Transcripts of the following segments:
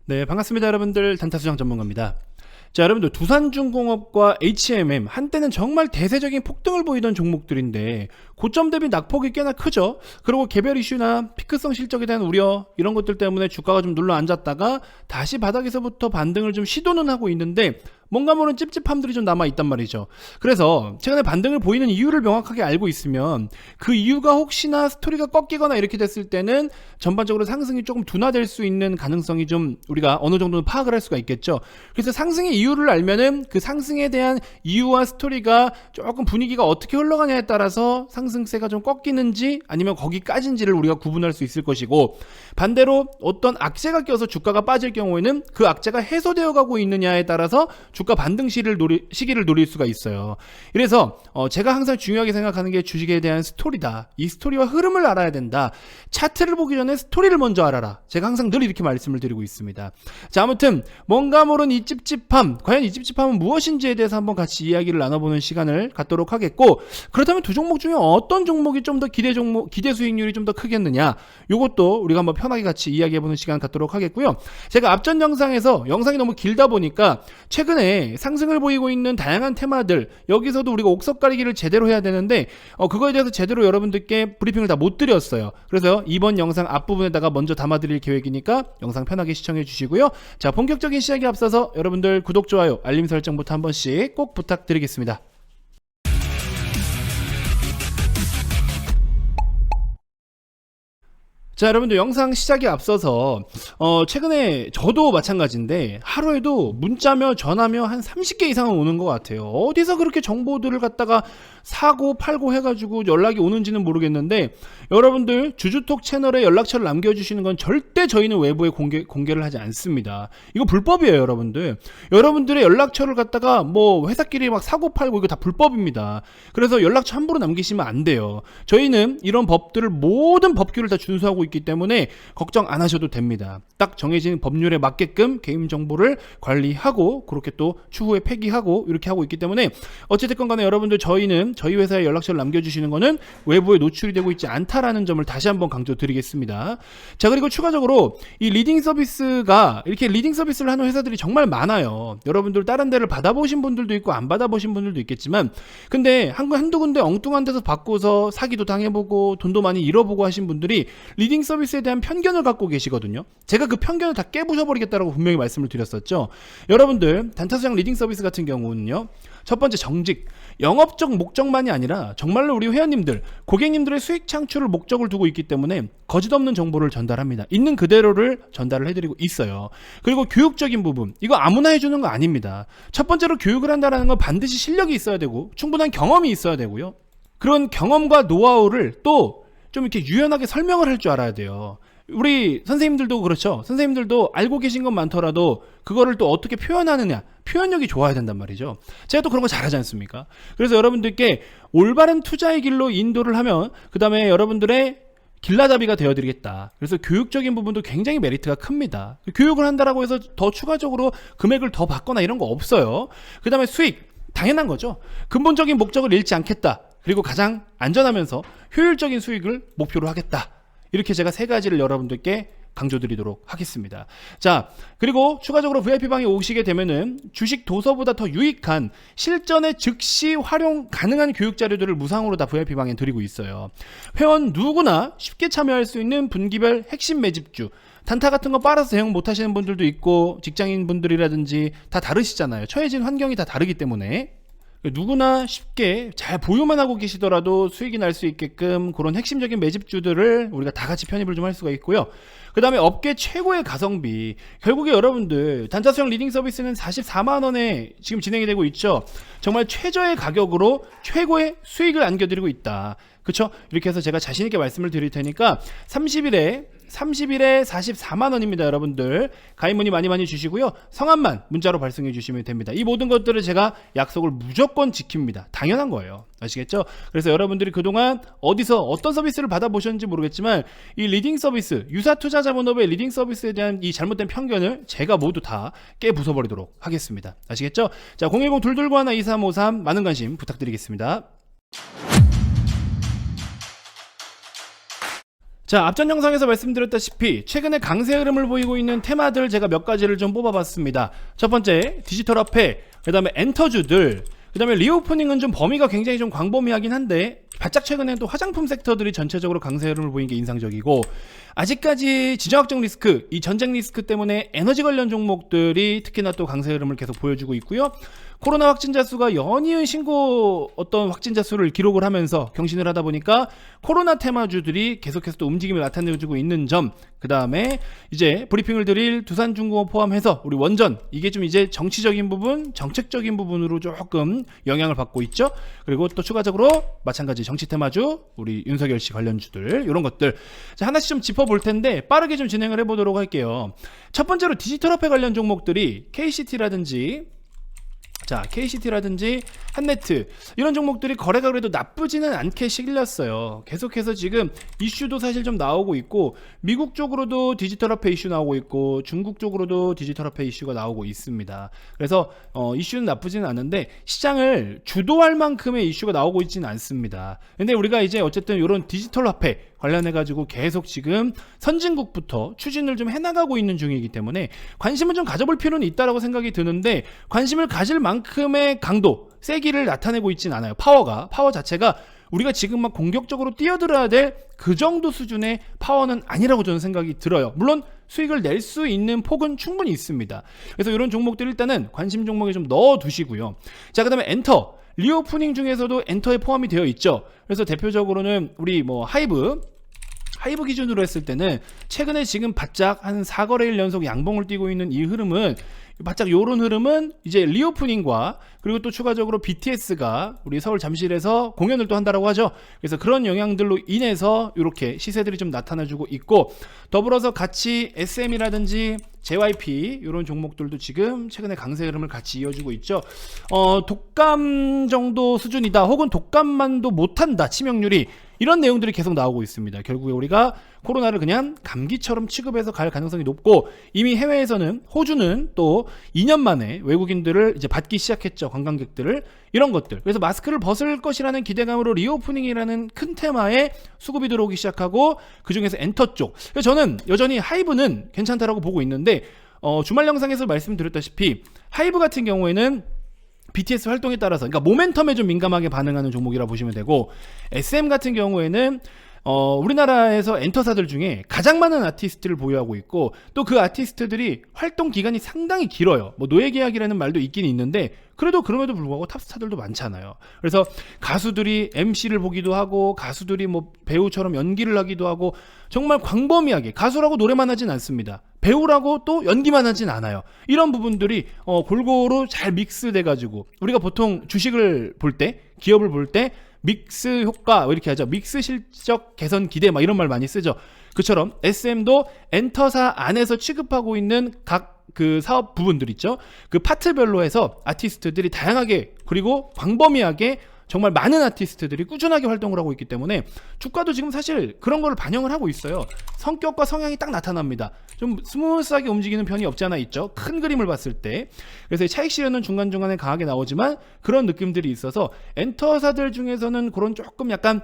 네, 반갑습니다. 여러분들. 단타수장 전문가입니다. 자, 여러분들, 두산중공업과 HMM 한때는 정말 대세적인 폭등을 보이던 종목들인데 고점 대비 낙폭이 꽤나 크죠. 그리고 개별 이슈나 피크성 실적에 대한 우려, 이런 것들 때문에 주가가 좀 눌러 앉았다가 다시 바닥에서부터 반등을 좀 시도는 하고 있는데 뭔가 모르는 찝찝함들이 좀 남아있단 말이죠. 그래서 최근에 반등을 보이는 이유를 명확하게 알고 있으면 그 이유가 혹시나 스토리가 꺾이거나 이렇게 됐을 때는 전반적으로 상승이 조금 둔화될 수 있는 가능성이 좀 우리가 어느 정도는 파악을 할 수가 있겠죠. 그래서 상승의 이유를 알면은 그 상승에 대한 이유와 스토리가 조금 분위기가 어떻게 흘러가냐에 따라서 상승세가 좀 꺾이는지 아니면 거기까지인지를 우리가 구분할 수 있을 것이고, 반대로 어떤 악재가 껴서 주가가 빠질 경우에는 그 악재가 해소되어 가고 있느냐에 따라서 주가 반등 시기를 노릴 수가 있어요. 그래서 제가 항상 중요하게 생각하는 게 주식에 대한 스토리다. 이 스토리와 흐름을 알아야 된다. 차트를 보기 전에 스토리를 먼저 알아라. 제가 항상 늘 이렇게 말씀을 드리고 있습니다. 자, 아무튼 뭔가 모른 이 찝찝함, 과연 이 찝찝함은 무엇인지에 대해서 한번 같이 이야기를 나눠보는 시간을 갖도록 하겠고, 그렇다면 두 종목 중에 어떤 종목이 좀 더 기대 수익률이 좀 더 크겠느냐, 이것도 우리가 한번 편하게 같이 이야기해보는 시간 갖도록 하겠고요. 제가 앞전 영상에서 영상이 너무 길다 보니까 최근에 상승을 보이고 있는 다양한 테마들, 여기서도 우리가 옥석 가리기를 제대로 해야 되는데 그거에 대해서 제대로 여러분들께 브리핑을 다 못 드렸어요. 그래서 이번 영상 앞부분에다가 먼저 담아드릴 계획이니까 영상 편하게 시청해 주시고요. 자, 본격적인 시작에 앞서서 여러분들 구독, 좋아요, 알림 설정부터 한 번씩 꼭 부탁드리겠습니다. 자, 여러분들, 영상 시작에 앞서서 최근에 저도 마찬가지인데 하루에도 문자며 전화며 한 30개 이상은 오는 것 같아요. 어디서 그렇게 정보들을 갖다가 사고 팔고 해가지고 연락이 오는지는 모르겠는데, 여러분들 주주톡 채널에 연락처를 남겨주시는 건 절대 저희는 외부에 공개를 하지 않습니다. 이거 불법이에요. 여러분들의 연락처를 갖다가 뭐 회사끼리 막 사고 팔고 이거 다 불법입니다. 그래서 연락처 함부로 남기시면 안 돼요. 저희는 이런 법들을, 모든 법규를 다 준수하고 있기 때문에 걱정 안 하셔도 됩니다. 딱 정해진 법률에 맞게끔 개인정보를 관리하고 그렇게 또 추후에 폐기하고 이렇게 하고 있기 때문에 어찌됐건 간에 여러분들, 저희는 저희 회사에 연락처를 남겨주시는 거는 외부에 노출이 되고 있지 않다라는 점을 다시 한번 강조드리겠습니다. 자, 그리고 추가적으로 이 리딩 서비스가, 이렇게 리딩 서비스를 하는 회사들이 정말 많아요. 여러분들 다른 데를 받아보신 분들도 있고 안 받아보신 분들도 있겠지만, 근데 한두 군데 엉뚱한 데서 받고서 사기도 당해보고 돈도 많이 잃어보고 하신 분들이 리딩 서비스에 대한 편견을 갖고 계시거든요. 제가 그 편견을 다 깨부셔버리겠다라고 분명히 말씀을 드렸었죠. 여러분들, 단타수장 리딩 서비스 같은 경우는요, 첫 번째 정직, 영업적 목적만이 아니라 정말로 우리 회원님들, 고객님들의 수익 창출을 목적을 두고 있기 때문에 거짓 없는 정보를 전달합니다. 있는 그대로를 전달을 해드리고 있어요. 그리고 교육적인 부분, 이거 아무나 해주는 거 아닙니다. 첫 번째로 교육을 한다는 건 반드시 실력이 있어야 되고 충분한 경험이 있어야 되고요. 그런 경험과 노하우를 또 좀 이렇게 유연하게 설명을 할 줄 알아야 돼요. 우리 선생님들도 그렇죠. 선생님들도 알고 계신 건 많더라도 그거를 또 어떻게 표현하느냐, 표현력이 좋아야 된단 말이죠. 제가 또 그런 거 잘하지 않습니까? 그래서 여러분들께 올바른 투자의 길로 인도를 하면 그 다음에 여러분들의 길라잡이가 되어드리겠다. 그래서 교육적인 부분도 굉장히 메리트가 큽니다. 교육을 한다라고 해서 더 추가적으로 금액을 더 받거나 이런 거 없어요. 그 다음에 수익, 당연한 거죠. 근본적인 목적을 잃지 않겠다. 그리고 가장 안전하면서 효율적인 수익을 목표로 하겠다. 이렇게 제가 세 가지를 여러분들께 강조드리도록 하겠습니다. 자, 그리고 추가적으로 VIP방에 오시게 되면은 주식 도서보다 더 유익한 실전에 즉시 활용 가능한 교육 자료들을 무상으로 다 VIP방에 드리고 있어요. 회원 누구나 쉽게 참여할 수 있는 분기별 핵심 매집주, 단타 같은 거 빨아서 대응 못 하시는 분들도 있고 직장인 분들이라든지 다 다르시잖아요. 처해진 환경이 다 다르기 때문에 누구나 쉽게 잘 보유만 하고 계시더라도 수익이 날 수 있게끔 그런 핵심적인 매집주들을 우리가 다 같이 편입을 좀 할 수가 있고요. 그 다음에 업계 최고의 가성비, 결국에 여러분들 단타수장 리딩 서비스는 44만원에 지금 진행이 되고 있죠. 정말 최저의 가격으로 최고의 수익을 안겨드리고 있다. 그쵸? 이렇게 해서 제가 자신있게 말씀을 드릴 테니까 30일에 44만원입니다. 여러분들 가입 문의 많이 주시고요. 성함만 문자로 발송해 주시면 됩니다. 이 모든 것들을 제가 약속을 무조건 지킵니다. 당연한 거예요. 아시겠죠? 그래서 여러분들이 그동안 어디서 어떤 서비스를 받아보셨는지 모르겠지만 이 리딩 서비스, 유사투자자본업의 리딩 서비스에 대한 이 잘못된 편견을 제가 모두 다 깨부숴버리도록 하겠습니다. 아시겠죠? 자, 010-221-2353 많은 관심 부탁드리겠습니다. 자, 앞전 영상에서 말씀드렸다시피 최근에 강세 흐름을 보이고 있는 테마들 제가 몇 가지를 좀 뽑아봤습니다. 첫 번째, 디지털 화폐, 그 다음에 엔터주들, 그 다음에 리오프닝은 좀 범위가 굉장히 좀 광범위하긴 한데 바짝 최근에 또 화장품 섹터들이 전체적으로 강세 흐름을 보이는 게 인상적이고, 아직까지 지정학적 리스크, 이 전쟁 리스크 때문에 에너지 관련 종목들이 특히나 또 강세 흐름을 계속 보여주고 있고요. 코로나 확진자 수가 연이은 신고 어떤 확진자 수를 기록을 하면서 경신을 하다 보니까 코로나 테마주들이 계속해서 또 움직임을 나타내주고 있는 점, 그 다음에 이제 브리핑을 드릴 두산중공업 포함해서 우리 원전, 이게 좀 이제 정치적인 부분, 정책적인 부분으로 조금 영향을 받고 있죠. 그리고 또 추가적으로 마찬가지 정치 테마주, 우리 윤석열 씨 관련주들, 이런 것들 자, 하나씩 좀 짚어볼 텐데 빠르게 좀 진행을 해보도록 할게요. 첫 번째로 디지털 화폐 관련 종목들이 KCT라든지 한네트, 이런 종목들이 거래가 그래도 나쁘지는 않게 실렸어요. 계속해서 지금 이슈도 사실 좀 나오고 있고, 미국 쪽으로도 디지털 화폐 이슈 나오고 있고, 중국 쪽으로도 디지털 화폐 이슈가 나오고 있습니다. 그래서 이슈는 나쁘지는 않은데 시장을 주도할 만큼의 이슈가 나오고 있지는 않습니다. 근데 우리가 이제 어쨌든 이런 디지털 화폐 관련해 가지고 계속 지금 선진국부터 추진을 좀 해나가고 있는 중이기 때문에 관심을 좀 가져볼 필요는 있다라고 생각이 드는데, 관심을 가질 만큼의 강도, 세기를 나타내고 있진 않아요. 파워 자체가 우리가 지금 막 공격적으로 뛰어들어야 될 그 정도 수준의 파워는 아니라고 저는 생각이 들어요. 물론 수익을 낼 수 있는 폭은 충분히 있습니다. 그래서 이런 종목들 일단은 관심 종목에 좀 넣어 두시고요. 자, 그 다음에 엔터, 리오프닝 중에서도 엔터에 포함이 되어 있죠. 그래서 대표적으로는 우리 뭐 하이브 기준으로 했을 때는 최근에 지금 바짝 한 4거래일 연속 양봉을 띄고 있는 이 흐름은, 바짝 요런 흐름은 이제 리오프닝과, 그리고 또 추가적으로 BTS가 우리 서울 잠실에서 공연을 또 한다라고 하죠. 그래서 그런 영향들로 인해서 이렇게 시세들이 좀 나타나주고 있고, 더불어서 같이 SM이라든지 JYP 이런 종목들도 지금 최근에 강세 흐름을 같이 이어주고 있죠. 독감 정도 수준이다, 혹은 독감만도 못한다, 치명률이, 이런 내용들이 계속 나오고 있습니다. 결국에 우리가 코로나를 그냥 감기처럼 취급해서 갈 가능성이 높고, 이미 해외에서는, 호주는 또 2년 만에 외국인들을 이제 받기 시작했죠, 관광객들을. 이런 것들, 그래서 마스크를 벗을 것이라는 기대감으로 리오프닝이라는 큰 테마에 수급이 들어오기 시작하고, 그 중에서 엔터 쪽, 그래서 저는 여전히 하이브는 괜찮다라고 보고 있는데, 주말 영상에서 말씀드렸다시피 하이브 같은 경우에는 BTS 활동에 따라서, 그러니까 모멘텀에 좀 민감하게 반응하는 종목이라 보시면 되고, SM 같은 경우에는 우리나라에서 엔터사들 중에 가장 많은 아티스트를 보유하고 있고, 또 그 아티스트들이 활동 기간이 상당히 길어요. 뭐 노예 계약이라는 말도 있긴 있는데, 그래도 그럼에도 불구하고 탑스타들도 많잖아요. 그래서 가수들이 MC를 보기도 하고, 가수들이 뭐 배우처럼 연기를 하기도 하고, 정말 광범위하게 가수라고 노래만 하진 않습니다. 배우라고 또 연기만 하진 않아요. 이런 부분들이 골고루 잘 믹스돼 가지고, 우리가 보통 주식을 볼 때, 기업을 볼 때 믹스 효과 이렇게 하죠. 믹스 실적 개선 기대 막 이런 말 많이 쓰죠. 그처럼 SM도 엔터사 안에서 취급하고 있는 각 그 사업 부분들 있죠. 그 파트별로 해서 아티스트들이 다양하게, 그리고 광범위하게 정말 많은 아티스트들이 꾸준하게 활동을 하고 있기 때문에 주가도 지금 사실 그런 걸 반영을 하고 있어요. 성격과 성향이 딱 나타납니다. 좀 스무스하게 움직이는 편이 없지 않아 있죠, 큰 그림을 봤을 때. 그래서 차익 실현은 중간중간에 강하게 나오지만 그런 느낌들이 있어서 엔터사들 중에서는 그런 조금 약간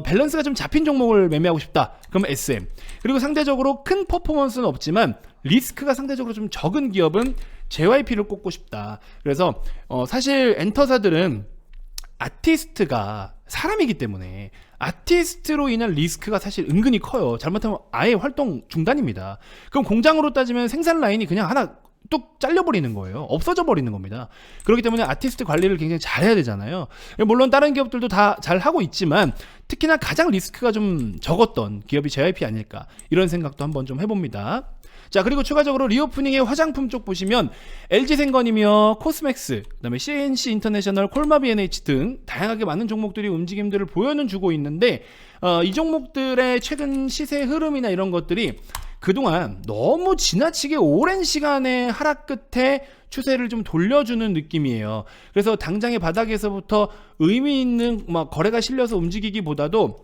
밸런스가 좀 잡힌 종목을 매매하고 싶다, 그러면 SM. 그리고 상대적으로 큰 퍼포먼스는 없지만 리스크가 상대적으로 좀 적은 기업은 JYP를 꼽고 싶다. 그래서 사실 엔터사들은 아티스트가 사람이기 때문에 아티스트로 인한 리스크가 사실 은근히 커요. 잘못하면 아예 활동 중단입니다. 그럼 공장으로 따지면 생산 라인이 그냥 하나 뚝 잘려버리는 거예요. 없어져 버리는 겁니다. 그렇기 때문에 아티스트 관리를 굉장히 잘해야 되잖아요. 물론 다른 기업들도 다 잘하고 있지만 특히나 가장 리스크가 좀 적었던 기업이 JYP 아닐까, 이런 생각도 한번 좀 해봅니다. 자, 그리고 추가적으로 리오프닝의 화장품 쪽 보시면 LG생건이며 코스맥스, 그 다음에 CNC 인터내셔널, 콜마비 NH 등 다양하게 많은 종목들이 움직임들을 보여는 주고 있는데, 이 종목들의 최근 시세 흐름이나 이런 것들이 그동안 너무 지나치게 오랜 시간의 하락 끝에 추세를 좀 돌려주는 느낌이에요. 그래서 당장의 바닥에서부터 의미 있는 막 거래가 실려서 움직이기보다도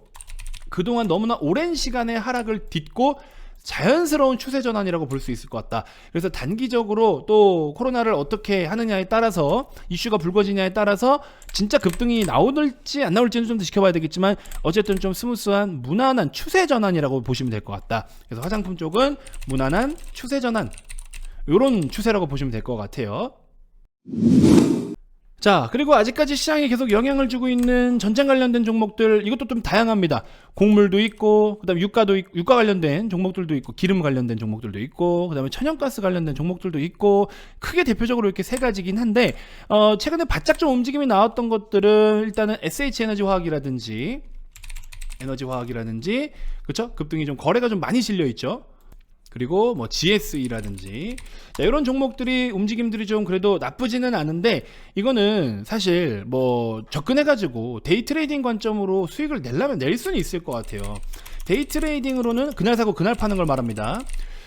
그동안 너무나 오랜 시간의 하락을 딛고 자연스러운 추세 전환이라고 볼 수 있을 것 같다. 그래서 단기적으로 또 코로나를 어떻게 하느냐에 따라서 이슈가 불거지냐에 따라서 진짜 급등이 나올지 안 나올지는 좀 더 지켜봐야 되겠지만 어쨌든 좀 스무스한 무난한 추세 전환이라고 보시면 될 것 같다. 그래서 화장품 쪽은 무난한 추세 전환, 이런 추세라고 보시면 될 것 같아요. 자, 그리고 아직까지 시장에 계속 영향을 주고 있는 전쟁 관련된 종목들, 이것도 좀 다양합니다. 곡물도 있고, 그 다음에 유가 관련된 종목들도 있고, 기름 관련된 종목들도 있고, 그 다음에 천연가스 관련된 종목들도 있고, 크게 대표적으로 이렇게 세 가지긴 한데, 최근에 바짝 좀 움직임이 나왔던 것들은 일단은 SH에너지화학이라든지, 그쵸? 급등이 좀 거래가 좀 많이 실려 있죠. 그리고 뭐 GSE라든지, 자, 이런 종목들이 움직임들이 좀 그래도 나쁘지는 않은데, 이거는 사실 뭐 접근해가지고 데이 트레이딩 관점으로 수익을 내려면 낼 수는 있을 것 같아요. 데이 트레이딩으로는 그날 사고 그날 파는 걸 말합니다.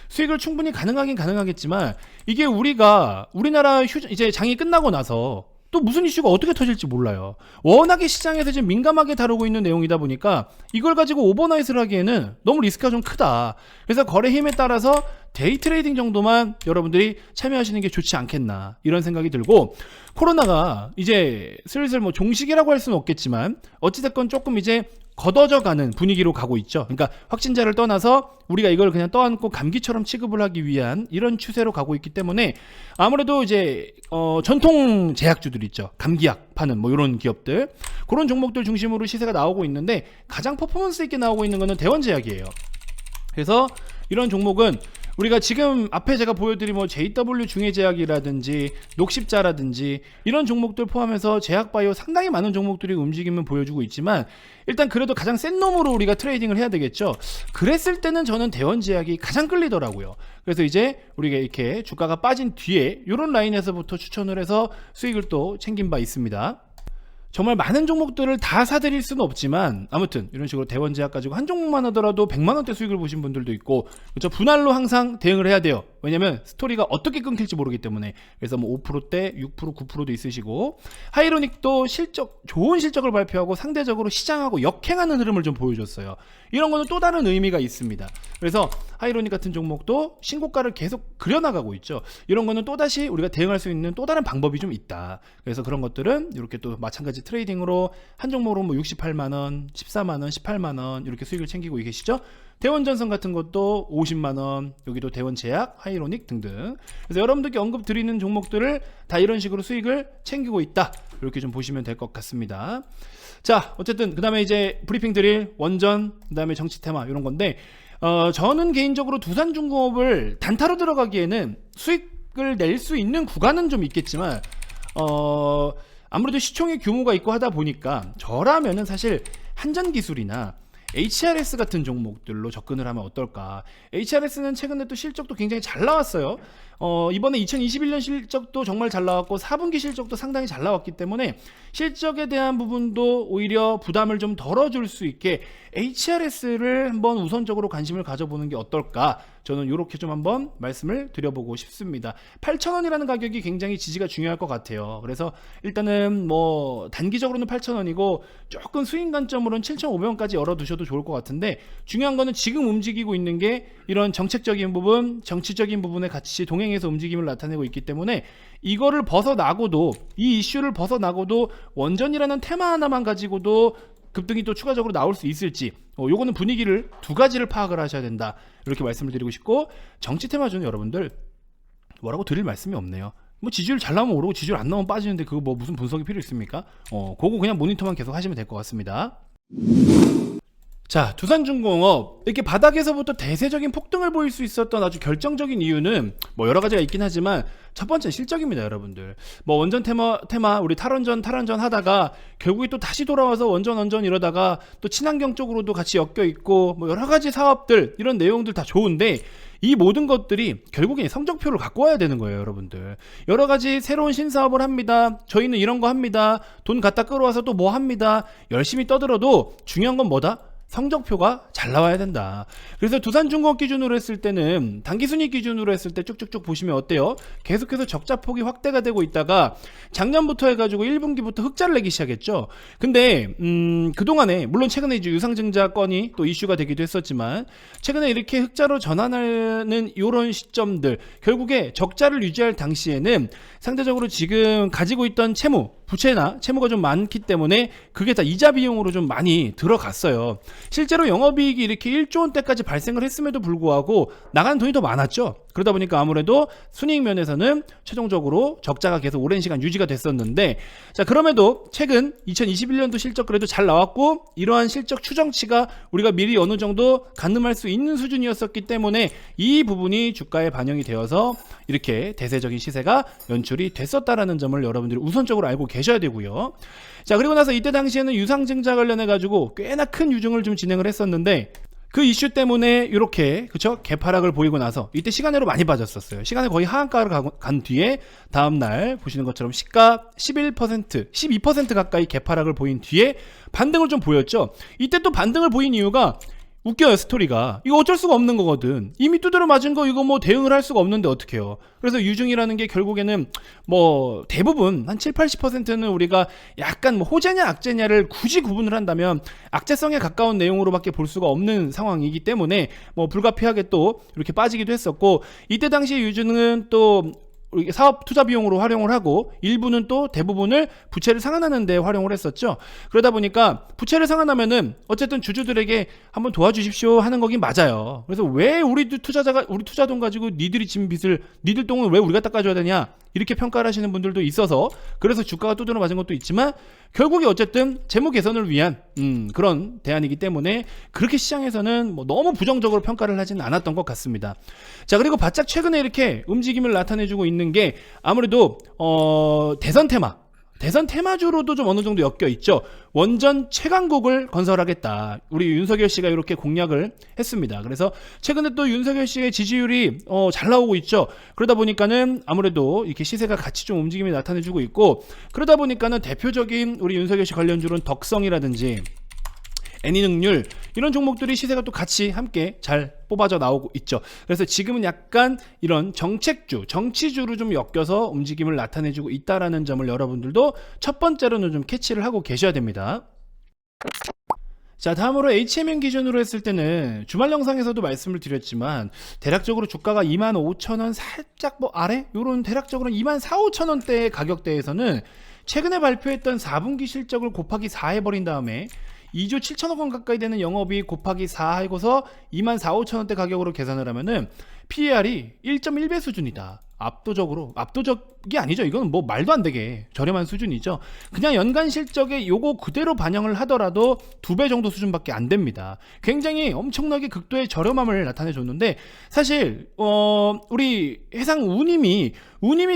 수익을 충분히 가능하긴 가능하겠지만, 이게 우리나라 이제 장이 끝나고 나서 또 무슨 이슈가 어떻게 터질지 몰라요. 워낙에 시장에서 지금 민감하게 다루고 있는 내용이다 보니까 이걸 가지고 오버나잇을 하기에는 너무 리스크가 좀 크다. 그래서 거래 힘에 따라서 데이 트레이딩 정도만 여러분들이 참여하시는 게 좋지 않겠나, 이런 생각이 들고, 코로나가 이제 슬슬 뭐 종식이라고 할 수는 없겠지만 어찌됐건 조금 이제 걷어져 가는 분위기로 가고 있죠. 그러니까 확진자를 떠나서 우리가 이걸 그냥 떠안고 감기처럼 취급을 하기 위한 이런 추세로 가고 있기 때문에, 아무래도 이제 전통 제약주들 있죠. 감기약 파는 뭐 이런 기업들, 그런 종목들 중심으로 시세가 나오고 있는데, 가장 퍼포먼스 있게 나오고 있는 거는 대원제약이에요. 그래서 이런 종목은 우리가 지금 앞에 제가 보여드린 뭐 JW 중해제약이라든지 녹십자라든지 이런 종목들 포함해서 제약바이오 상당히 많은 종목들이 움직임을 보여주고 있지만, 일단 그래도 가장 센 놈으로 우리가 트레이딩을 해야 되겠죠. 그랬을 때는 저는 대원제약이 가장 끌리더라고요. 그래서 이제 우리가 이렇게 주가가 빠진 뒤에 이런 라인에서부터 추천을 해서 수익을 또 챙긴 바 있습니다. 정말 많은 종목들을 다 사드릴 수는 없지만, 아무튼 이런 식으로 대원제약 가지고 한 종목만 하더라도 100만원대 수익을 보신 분들도 있고, 그렇죠? 분할로 항상 대응을 해야 돼요. 왜냐면 스토리가 어떻게 끊길지 모르기 때문에. 그래서 뭐 5%대, 6%, 9%도 있으시고, 하이로닉도 좋은 실적을 발표하고 상대적으로 시장하고 역행하는 흐름을 좀 보여줬어요. 이런 거는 또 다른 의미가 있습니다. 그래서 하이로닉 같은 종목도 신고가를 계속 그려나가고 있죠. 이런 거는 또다시 우리가 대응할 수 있는 또 다른 방법이 좀 있다. 그래서 그런 것들은 이렇게 또 마찬가지 트레이딩으로 한 종목으로 뭐 68만원, 14만원, 18만원 이렇게 수익을 챙기고 계시죠. 대원전선 같은 것도 50만원, 여기도 대원제약, 하이로닉 등등. 그래서 여러분들께 언급 드리는 종목들을 다 이런 식으로 수익을 챙기고 있다, 이렇게 좀 보시면 될 것 같습니다. 자, 어쨌든 그 다음에 이제 브리핑 드릴 원전, 그 다음에 정치 테마 이런 건데, 저는 개인적으로 두산중공업을 단타로 들어가기에는 수익을 낼 수 있는 구간은 좀 있겠지만, 아무래도 시총의 규모가 있고 하다 보니까 저라면은 사실 한전기술이나 HRS 같은 종목들로 접근을 하면 어떨까. HRS는 최근에 또 실적도 굉장히 잘 나왔어요. 이번에 2021년 실적도 정말 잘 나왔고 4분기 실적도 상당히 잘 나왔기 때문에 실적에 대한 부분도 오히려 부담을 좀 덜어줄 수 있게 HRS를 한번 우선적으로 관심을 가져보는 게 어떨까, 저는 이렇게 좀 한번 말씀을 드려보고 싶습니다. 8,000원이라는 가격이 굉장히 지지가 중요할 것 같아요. 그래서 일단은 뭐 단기적으로는 8,000원이고 조금 수익 관점으로는 7,500원까지 열어두셔도 좋을 것 같은데, 중요한 거는 지금 움직이고 있는 게 이런 정책적인 부분, 정치적인 부분에 같이 동행해서 움직임을 나타내고 있기 때문에, 이거를 벗어나고도, 이 이슈를 벗어나고도 원전이라는 테마 하나만 가지고도 급등이 또 추가적으로 나올 수 있을지, 요거는 분위기를 두 가지를 파악을 하셔야 된다, 이렇게 말씀을 드리고 싶고, 정치 테마주는 여러분들 뭐라고 드릴 말씀이 없네요. 뭐 지지율 잘 나오면 오르고 지지율 안 나오면 빠지는데 그거 뭐 무슨 분석이 필요 있습니까? 그거 그냥 모니터만 계속 하시면 될 것 같습니다. 자, 두산중공업 이렇게 바닥에서부터 대세적인 폭등을 보일 수 있었던 아주 결정적인 이유는 뭐 여러 가지가 있긴 하지만, 첫 번째 실적입니다, 여러분들. 뭐 원전 테마 우리 탈원전 하다가 결국에 또 다시 돌아와서 원전 이러다가 또 친환경 쪽으로도 같이 엮여 있고, 뭐 여러 가지 사업들, 이런 내용들 다 좋은데, 이 모든 것들이 결국엔 성적표를 갖고 와야 되는 거예요, 여러분들. 여러 가지 새로운 신사업을 합니다. 저희는 이런 거 합니다. 돈 갖다 끌어와서 또 뭐 합니다. 열심히 떠들어도 중요한 건 뭐다? 성적표가 잘 나와야 된다. 그래서 두산중공업 기준으로 했을 때는 단기순이익 기준으로 했을 때 쭉쭉쭉 보시면 어때요? 계속해서 적자폭이 확대가 되고 있다가 작년부터 해가지고 1분기부터 흑자를 내기 시작했죠. 근데 그동안에 물론 최근에 이제 유상증자 건이 또 이슈가 되기도 했었지만 최근에 이렇게 흑자로 전환하는 이런 시점들 결국에 적자를 유지할 당시에는 상대적으로 지금 가지고 있던 채무 부채나 채무가 좀 많기 때문에 그게 다 이자 비용으로 좀 많이 들어갔어요. 실제로 영업이익이 이렇게 1조 원대까지 발생을 했음에도 불구하고 나가는 돈이 더 많았죠. 그러다 보니까 아무래도 순이익 면에서는 최종적으로 적자가 계속 오랜 시간 유지가 됐었는데, 자 그럼에도 최근 2021년도 실적 그래도 잘 나왔고 이러한 실적 추정치가 우리가 미리 어느 정도 가늠할 수 있는 수준이었었기 때문에 이 부분이 주가에 반영이 되어서 이렇게 대세적인 시세가 연출이 됐었다라는 점을 여러분들이 우선적으로 알고 계셔야 되고요. 자 그리고 나서 이때 당시에는 유상증자 관련해 가지고 꽤나 큰 유증을 좀 진행을 했었는데 그 이슈 때문에 이렇게 그쵸 개파락을 보이고 나서 이때 시간으로 많이 빠졌었어요. 시간에 거의 하한가를 간 뒤에 다음날 보시는 것처럼 시가 11% 12% 가까이 개파락을 보인 뒤에 반등을 좀 보였죠. 이때 또 반등을 보인 이유가 웃겨요. 스토리가 이거 어쩔 수가 없는 거거든. 이미 두드려 맞은 거 이거 뭐 대응을 할 수가 없는데 어떡해요. 그래서 유증이라는 게 결국에는 뭐 대부분 한 7-80%는 우리가 약간 뭐 호재냐 악재냐를 굳이 구분을 한다면 악재성에 가까운 내용으로밖에 볼 수가 없는 상황이기 때문에 뭐 불가피하게 또 이렇게 빠지기도 했었고, 이때 당시에 유증은 또 사업 투자 비용으로 활용을 하고 일부는 또 대부분을 부채를 상환하는 데 활용을 했었죠. 그러다 보니까 부채를 상환하면은 어쨌든 주주들에게 한번 도와주십시오 하는 거긴 맞아요. 그래서 왜 우리 투자자가 우리 투자돈 가지고 니들이 진 빚을 니들 돈을 왜 우리가 닦아줘야 되냐 이렇게 평가를 하시는 분들도 있어서 그래서 주가가 두드러 맞은 것도 있지만 결국에 어쨌든 재무 개선을 위한 그런 대안이기 때문에 그렇게 시장에서는 뭐 너무 부정적으로 평가를 하지는 않았던 것 같습니다. 자 그리고 바짝 최근에 이렇게 움직임을 나타내주고 있는 게 아무래도 대선 테마주로도 좀 어느 정도 엮여 있죠. 원전 최강국을 건설하겠다. 우리 윤석열 씨가 이렇게 공약을 했습니다. 그래서 최근에 또 윤석열 씨의 지지율이 잘 나오고 있죠. 그러다 보니까는 아무래도 이렇게 시세가 같이 좀 움직임이 나타내주고 있고, 그러다 보니까는 대표적인 우리 윤석열 씨 관련주로는 덕성이라든지 애니능률 이런 종목들이 시세가 또 같이 함께 잘 뽑아져 나오고 있죠. 그래서 지금은 약간 이런 정책주, 정치주로 좀 엮여서 움직임을 나타내주고 있다라는 점을 여러분들도 첫 번째로는 좀 캐치를 하고 계셔야 됩니다. 자 다음으로 HMM 기준으로 했을 때는 주말 영상에서도 말씀을 드렸지만 대략적으로 주가가 25,000원 살짝 뭐 아래 요런 대략적으로 24,000-25,000원대의 가격대에서는 최근에 발표했던 4분기 실적을 곱하기 4 해버린 다음에 2조 7천억 원 가까이 되는 영업이익 곱하기 4 하고서 24,000-25,000원대 가격으로 계산을 하면은 PER이 1.1배 수준이다. 압도적이 아니죠. 이건 뭐 말도 안 되게 저렴한 수준이죠. 그냥 연간 실적에 요거 그대로 반영을 하더라도 2배 정도 수준밖에 안 됩니다. 굉장히 엄청나게 극도의 저렴함을 나타내 줬는데 사실 우리 해상 운임이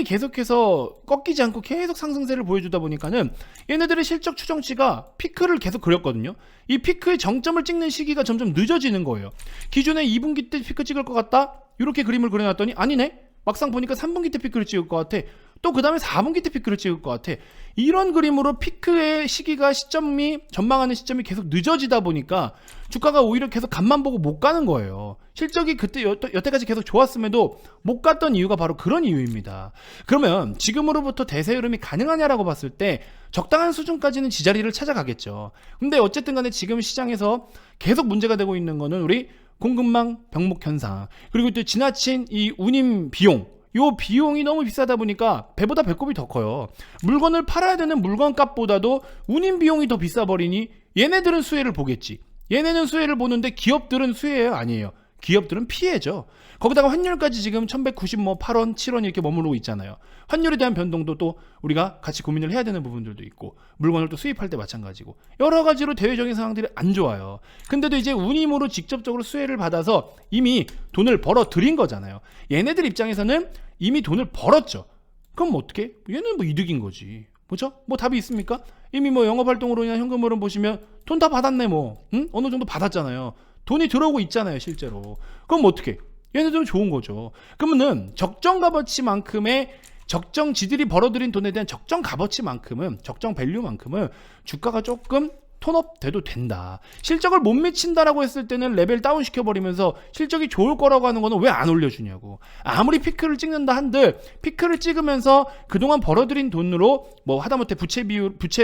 계속해서 꺾이지 않고 계속 상승세를 보여주다 보니까는 얘네들의 실적 추정치가 피크를 계속 그렸거든요. 이 피크의 정점을 찍는 시기가 점점 늦어지는 거예요. 기존에 2분기 때 피크 찍을 것 같다? 이렇게 그림을 그려놨더니 아니네? 막상 보니까 3분기 때 피크를 찍을 것 같아. 또 그 다음에 4분기 때 피크를 찍을 것 같아. 이런 그림으로 피크의 시점이 전망하는 시점이 계속 늦어지다 보니까 주가가 오히려 계속 간만 보고 못 가는 거예요. 실적이 그때 여태까지 계속 좋았음에도 못 갔던 이유가 바로 그런 이유입니다. 그러면 지금으로부터 대세 흐름이 가능하냐라고 봤을 때 적당한 수준까지는 지자리를 찾아가겠죠. 근데 어쨌든 간에 지금 시장에서 계속 문제가 되고 있는 거는 우리 공급망 병목 현상, 그리고 또 지나친 이 운임 비용, 요 비용이 너무 비싸다 보니까 배보다 배꼽이 더 커요. 물건을 팔아야 되는 물건값보다도 운임 비용이 더 비싸 버리니 얘네들은 수혜를 보겠지. 얘네는 수혜를 보는데 기업들은 수혜예요? 아니에요. 기업들은 피해죠. 거기다가 환율까지 지금 1198원, 7원 이렇게 머무르고 있잖아요. 환율에 대한 변동도 또 우리가 같이 고민을 해야 되는 부분들도 있고, 물건을 또 수입할 때 마찬가지고 여러 가지로 대외적인 상황들이 안 좋아요. 근데도 이제 운임으로 직접적으로 수혜를 받아서 이미 돈을 벌어 들인 거잖아요. 얘네들 입장에서는 이미 돈을 벌었죠. 그럼 뭐 어떻게? 얘는 뭐 이득인 거지. 그렇죠? 뭐 답이 있습니까? 이미 뭐 영업활동으로나 현금으로 보시면 돈 다 받았네 뭐. 응? 어느 정도 받았잖아요. 돈이 들어오고 있잖아요 실제로. 그럼 어떻게? 얘네들은 좋은 거죠. 그러면은 적정 값어치만큼의 적정 지들이 벌어들인 돈에 대한 적정 값어치만큼은, 적정 밸류만큼은 주가가 조금 톤업 돼도 된다. 실적을 못 미친다라고 했을 때는 레벨 다운 시켜버리면서 실적이 좋을 거라고 하는 거는 왜 안 올려주냐고. 아무리 피크를 찍는다 한들 피크를 찍으면서 그동안 벌어들인 돈으로 뭐 하다못해 부채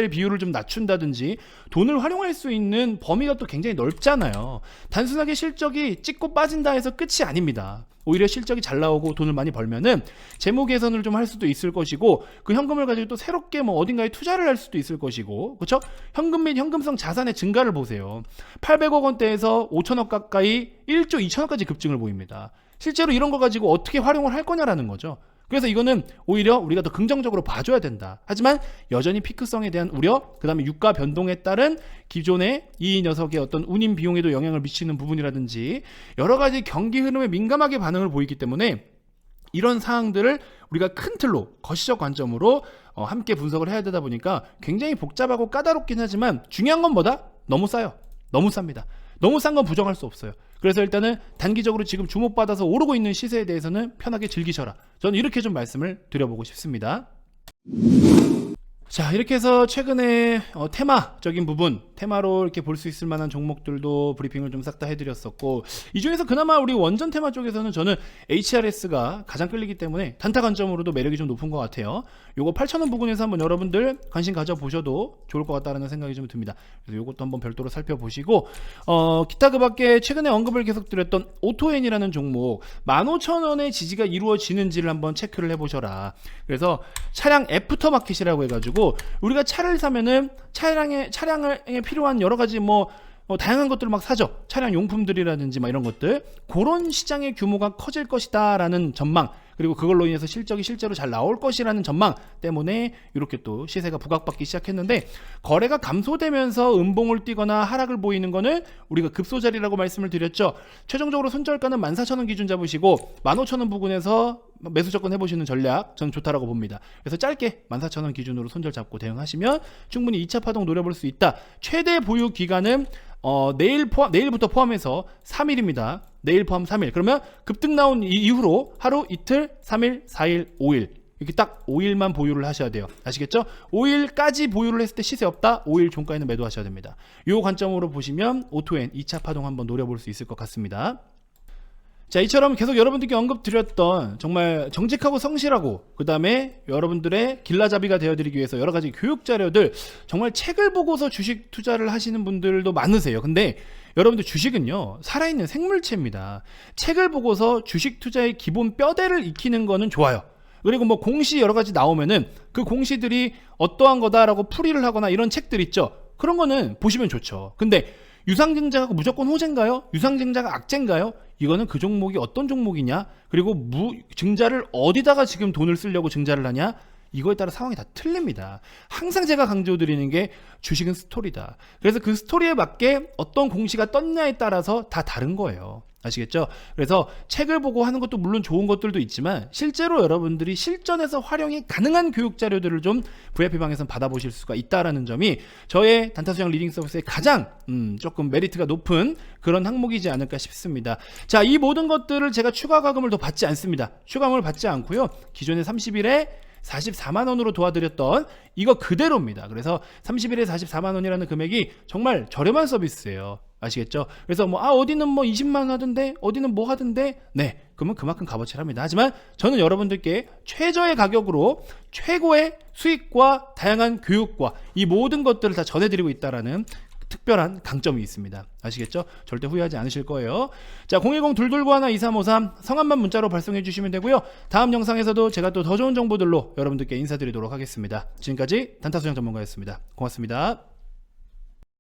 비율을 좀 낮춘다든지 돈을 활용할 수 있는 범위가 또 굉장히 넓잖아요. 단순하게 실적이 찍고 빠진다 해서 끝이 아닙니다. 오히려 실적이 잘 나오고 돈을 많이 벌면은 재무 개선을 좀 할 수도 있을 것이고, 그 현금을 가지고 또 새롭게 뭐 어딘가에 투자를 할 수도 있을 것이고, 그렇죠? 현금 및 현금성 자산의 증가를 보세요. 800억 원대에서 5천억 가까이 1조 2천억까지 급증을 보입니다. 실제로 이런 거 가지고 어떻게 활용을 할 거냐라는 거죠. 그래서 이거는 오히려 우리가 더 긍정적으로 봐줘야 된다. 하지만 여전히 피크성에 대한 우려, 그 다음에 유가 변동에 따른 기존의 이 녀석의 어떤 운임 비용에도 영향을 미치는 부분이라든지 여러 가지 경기 흐름에 민감하게 반응을 보이기 때문에 이런 사항들을 우리가 큰 틀로 거시적 관점으로 함께 분석을 해야 되다 보니까 굉장히 복잡하고 까다롭긴 하지만 중요한 건 뭐다? 너무 싸요. 너무 쌉니다. 너무 싼 건 부정할 수 없어요. 그래서 일단은 단기적으로 지금 주목받아서 오르고 있는 시세에 대해서는 편하게 즐기셔라. 저는 이렇게 좀 말씀을 드려보고 싶습니다. 자, 이렇게 해서 최근에 테마적인 부분, 테마로 이렇게 볼 수 있을 만한 종목들도 브리핑을 좀 싹 다 해드렸었고, 이 중에서 그나마 우리 원전 테마 쪽에서는 저는 HRS가 가장 끌리기 때문에 단타 관점으로도 매력이 좀 높은 것 같아요. 요거 8,000원 부근에서 한번 여러분들 관심 가져보셔도 좋을 것 같다는 생각이 좀 듭니다. 그래서 요것도 한번 별도로 살펴보시고, 기타 그 밖에 최근에 언급을 계속 드렸던 오토엔이라는 종목 15,000원의 지지가 이루어지는지를 한번 체크를 해보셔라. 그래서 차량 애프터마켓이라고 해가지고 우리가 차를 사면은 차량에 필요한 여러 가지 다양한 것들을 막 사죠. 차량 용품들이라든지 막 이런 것들. 그런 시장의 규모가 커질 것이다 라는 전망, 그리고 그걸로 인해서 실적이 실제로 잘 나올 것이라는 전망 때문에 이렇게 또 시세가 부각받기 시작했는데, 거래가 감소되면서 음봉을 띄거나 하락을 보이는 거는 우리가 급소자리라고 말씀을 드렸죠. 최종적으로 손절가는 14,000원 기준 잡으시고 15,000원 부근에서 매수 접근 해보시는 전략 저는 좋다라고 봅니다. 그래서 짧게 14,000원 기준으로 손절 잡고 대응하시면 충분히 2차 파동 노려볼 수 있다. 최대 보유 기간은 내일부터 포함해서 3일입니다. 내일 포함 3일. 그러면 급등 나온 이후로 하루, 이틀, 3일, 4일, 5일. 이렇게 딱 5일만 보유를 하셔야 돼요. 아시겠죠? 5일까지 보유를 했을 때 시세 없다. 5일 종가에는 매도하셔야 됩니다. 이 관점으로 보시면 오토엔 2차 파동 한번 노려볼 수 있을 것 같습니다. 자, 이처럼 계속 여러분들께 언급드렸던 정말 정직하고 성실하고 그 다음에 여러분들의 길라잡이가 되어드리기 위해서 여러 가지 교육 자료들, 정말 책을 보고서 주식 투자를 하시는 분들도 많으세요. 근데 여러분들 주식은요, 살아있는 생물체입니다. 책을 보고서 주식 투자의 기본 뼈대를 익히는 거는 좋아요. 그리고 공시 여러 가지 나오면은 그 공시들이 어떠한 거다라고 풀이를 하거나 이런 책들 있죠. 그런 거는 보시면 좋죠. 근데 유상증자가 무조건 호재인가요? 유상증자가 악재인가요? 이거는 그 종목이 어떤 종목이냐, 그리고 증자를 어디다가 지금 돈을 쓰려고 증자를 하냐, 이거에 따라 상황이 다 틀립니다. 항상 제가 강조드리는 게 주식은 스토리다. 그래서 그 스토리에 맞게 어떤 공시가 떴냐에 따라서 다 다른 거예요. 아시겠죠? 그래서 책을 보고 하는 것도 물론 좋은 것들도 있지만 실제로 여러분들이 실전에서 활용이 가능한 교육 자료들을 좀 VIP방에서 받아보실 수가 있다라는 점이 저의 단타수양 리딩 서비스의 가장 조금 메리트가 높은 그런 항목이지 않을까 싶습니다. 자, 이 모든 것들을 제가 추가 과금을 더 받지 않습니다. 추가금을 받지 않고요, 기존의 30일에 44만원으로 도와드렸던 이거 그대로입니다. 그래서 30일에 44만원이라는 금액이 정말 저렴한 서비스예요. 아시겠죠? 그래서 어디는 20만원 하던데, 어디는 뭐 하던데, 네, 그러면 그만큼 값어치를 합니다. 하지만 저는 여러분들께 최저의 가격으로 최고의 수익과 다양한 교육과 이 모든 것들을 다 전해드리고 있다라는 특별한 강점이 있습니다. 아시겠죠? 절대 후회하지 않으실 거예요. 자, 010-229-1-2353 성함만 문자로 발송해 주시면 되고요. 다음 영상에서도 제가 또 더 좋은 정보들로 여러분들께 인사드리도록 하겠습니다. 지금까지 단타수장 전문가였습니다. 고맙습니다.